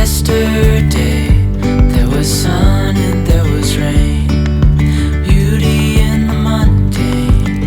yesterday. There was sun and there was rain, beauty in the mundane.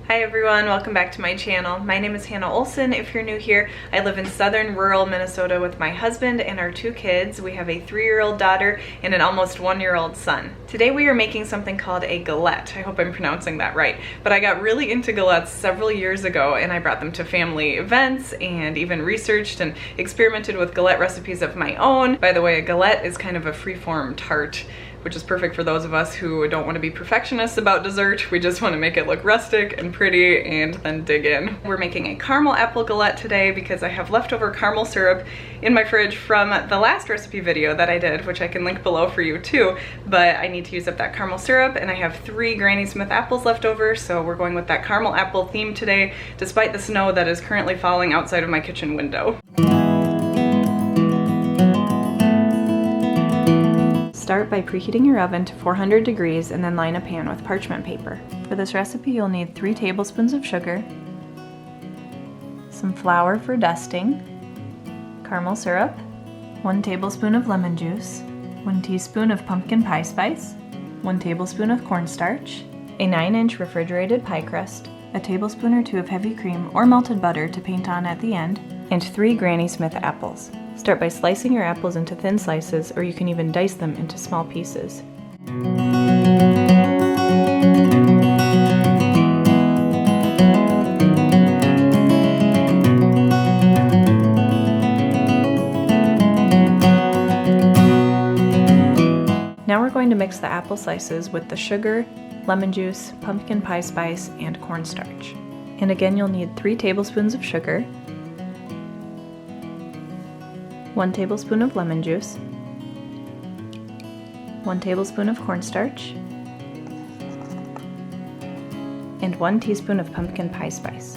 Hi everyone, welcome back to my channel. My name is Hannah Olson. If you're new here, I live in southern rural Minnesota with my husband and our 2 kids. We have a 3-year-old daughter and an almost 1-year-old son. Today we are making something called a galette. I hope I'm pronouncing that right. But I got really into galettes several years ago and I brought them to family events and even researched and experimented with galette recipes of my own. By the way, a galette is kind of a free-form tart, which is perfect for those of us who don't want to be perfectionists about dessert. We just want to make it look rustic and pretty and then dig in. We're making a caramel apple galette today because I have leftover caramel syrup in my fridge from the last recipe video that I did, which I can link below for you too, but I need to use up that caramel syrup and I have 3 Granny Smith apples left over, so we're going with that caramel apple theme today, despite the snow that is currently falling outside of my kitchen window. Start by preheating your oven to 400 degrees and then line a pan with parchment paper. For this recipe, you'll need 3 tablespoons of sugar, some flour for dusting, caramel syrup, 1 tablespoon of lemon juice, 1 teaspoon of pumpkin pie spice, 1 tablespoon of cornstarch, a 9-inch refrigerated pie crust, a tablespoon or 2 of heavy cream or melted butter to paint on at the end, and 3 Granny Smith apples. Start by slicing your apples into thin slices, or you can even dice them into small pieces. Now we're going to mix the apple slices with the sugar, lemon juice, pumpkin pie spice, and cornstarch. And again, you'll need 3 tablespoons of sugar, 1 tablespoon of lemon juice, 1 tablespoon of cornstarch, and 1 teaspoon of pumpkin pie spice.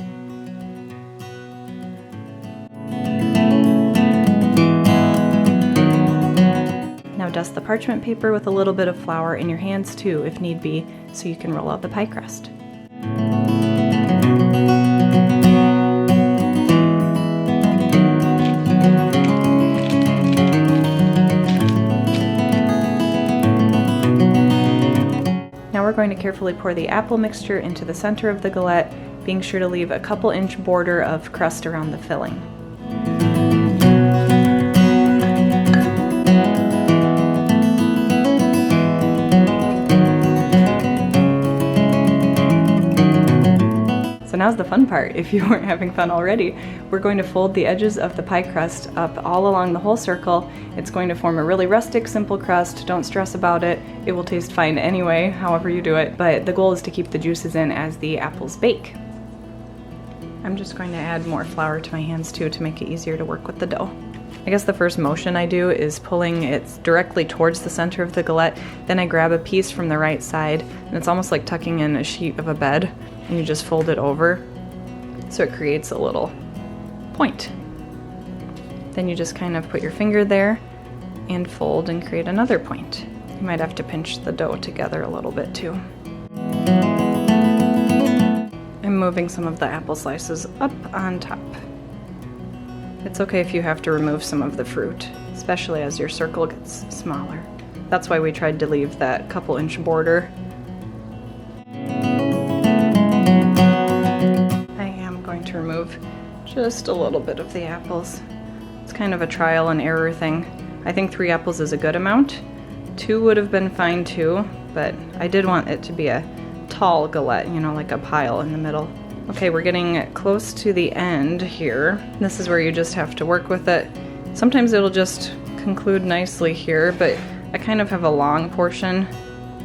Now dust the parchment paper with a little bit of flour in your hands too, if need be, so you can roll out the pie crust. Now we're going to carefully pour the apple mixture into the center of the galette, being sure to leave a couple inch border of crust around the filling. So now's the fun part. If you weren't having fun already, we're going to fold the edges of the pie crust up all along the whole circle. It's going to form a really rustic, simple crust. Don't stress about it. It will taste fine anyway, however you do it, but the goal is to keep the juices in as the apples bake. I'm just going to add more flour to my hands too to make it easier to work with the dough. I guess the first motion I do is pulling it directly towards the center of the galette, then I grab a piece from the right side, and it's almost like tucking in a sheet of a bed, and you just fold it over so it creates a little point. Then you just kind of put your finger there and fold and create another point. You might have to pinch the dough together a little bit too. I'm moving some of the apple slices up on top. It's okay if you have to remove some of the fruit, especially as your circle gets smaller. That's why we tried to leave that couple inch border. To remove just a little bit of the apples. It's kind of a trial and error thing. I think 3 apples is a good amount. 2 would have been fine too, but I did want it to be a tall galette, you know, like a pile in the middle. Okay, we're getting close to the end here. This is where you just have to work with it. Sometimes it'll just conclude nicely here, but I kind of have a long portion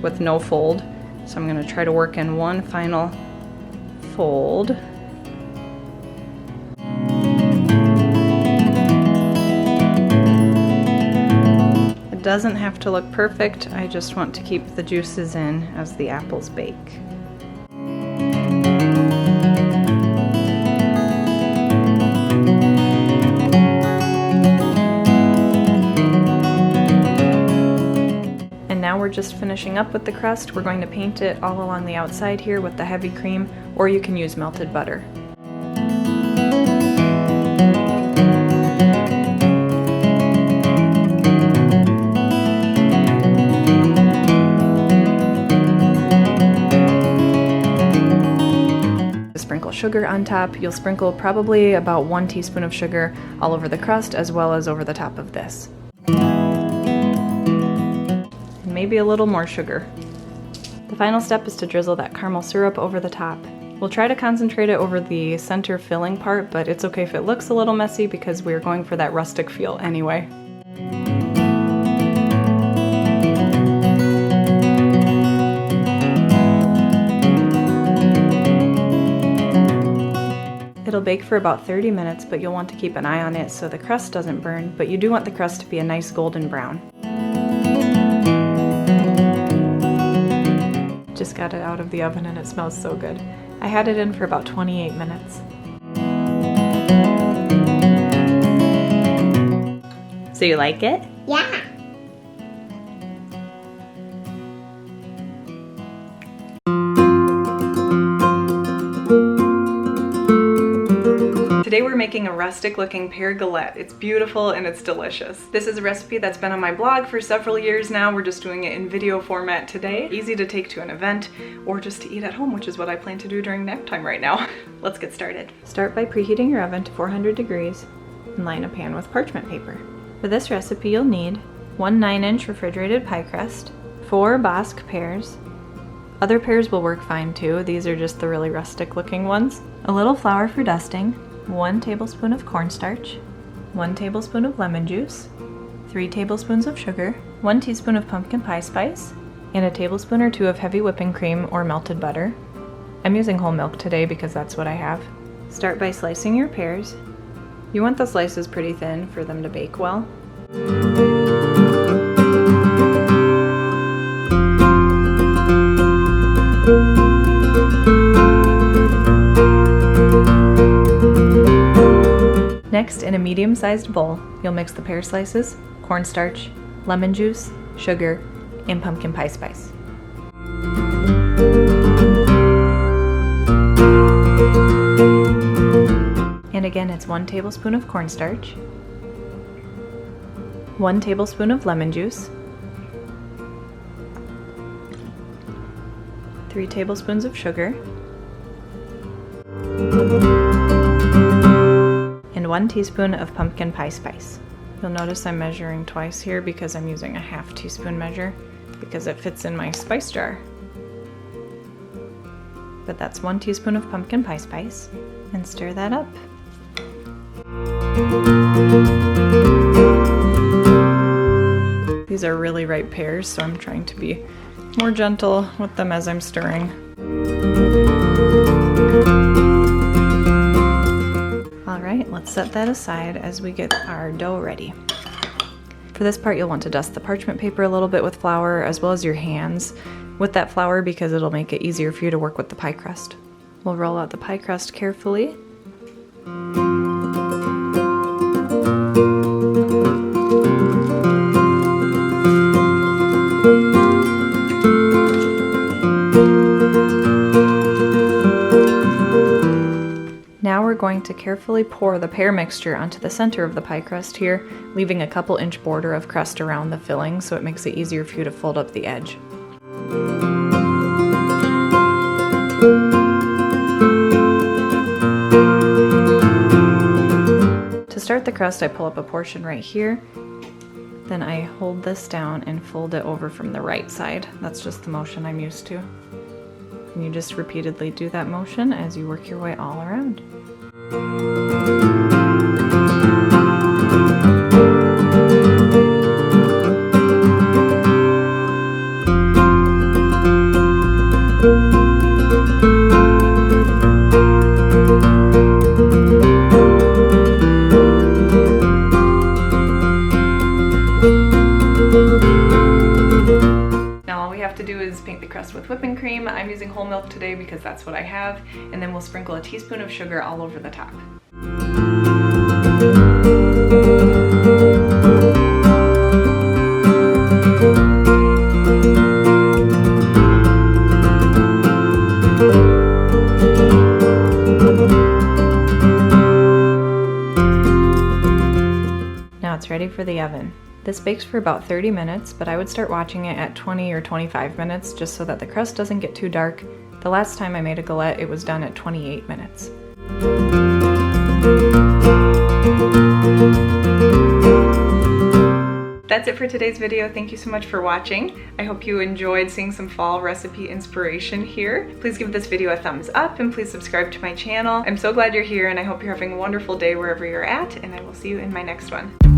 with no fold, so I'm going to try to work in one final fold. It doesn't have to look perfect, I just want to keep the juices in as the apples bake. And now we're just finishing up with the crust. We're going to paint it all along the outside here with the heavy cream, or you can use melted butter. sugar on top. You'll sprinkle probably about 1 teaspoon of sugar all over the crust as well as over the top of this. And maybe a little more sugar. The final step is to drizzle that caramel syrup over the top. We'll try to concentrate it over the center filling part, but it's okay if it looks a little messy because we're going for that rustic feel anyway. It'll bake for about 30 minutes, but you'll want to keep an eye on it so the crust doesn't burn, but you do want the crust to be a nice golden brown. Just got it out of the oven and it smells so good. I had it in for about 28 minutes. So you like it? Yeah. Today we're making a rustic looking pear galette. It's beautiful and it's delicious. This is a recipe that's been on my blog for several years now. We're just doing it in video format today. Easy to take to an event or just to eat at home, which is what I plan to do during nap time right now. Let's get started. Start by preheating your oven to 400 degrees and line a pan with parchment paper. For this recipe you'll need 1 9-inch refrigerated pie crust, 4 Bosc pears. Other pears will work fine too. These are just the really rustic looking ones. A little flour for dusting, 1 tablespoon of cornstarch, 1 tablespoon of lemon juice, 3 tablespoons of sugar, 1 teaspoon of pumpkin pie spice, and a tablespoon or 2 of heavy whipping cream or melted butter. I'm using whole milk today because that's what I have. Start by slicing your pears. You want the slices pretty thin for them to bake well. Next, in a medium-sized bowl, you'll mix the pear slices, cornstarch, lemon juice, sugar, and pumpkin pie spice. And again, it's 1 tablespoon of cornstarch, 1 tablespoon of lemon juice, 3 tablespoons of sugar, and 1 teaspoon of pumpkin pie spice. You'll notice I'm measuring twice here because I'm using a half teaspoon measure because it fits in my spice jar. But that's 1 teaspoon of pumpkin pie spice, and stir that up. These are really ripe pears, so I'm trying to be more gentle with them as I'm stirring. Alright, let's set that aside as we get our dough ready. For this part, you'll want to dust the parchment paper a little bit with flour, as well as your hands with that flour because it'll make it easier for you to work with the pie crust. We'll roll out the pie crust carefully. Now we're going to carefully pour the pear mixture onto the center of the pie crust here, leaving a couple inch border of crust around the filling so it makes it easier for you to fold up the edge. To start the crust, I pull up a portion right here, then I hold this down and fold it over from the right side. That's just the motion I'm used to. And you just repeatedly do that motion as you work your way all around. Paint the crust with whipping cream. I'm using whole milk today because that's what I have, and then we'll sprinkle a teaspoon of sugar all over the top. Now it's ready for the oven. This bakes for about 30 minutes, but I would start watching it at 20 or 25 minutes just so that the crust doesn't get too dark The last time I made a galette, it was done at 28 minutes. That's it for today's video. Thank you so much for watching. I hope you enjoyed seeing some fall recipe inspiration here. Please give this video a thumbs up and please subscribe to my channel. I'm so glad you're here and I hope you're having a wonderful day wherever you're at, and I will see you in my next one.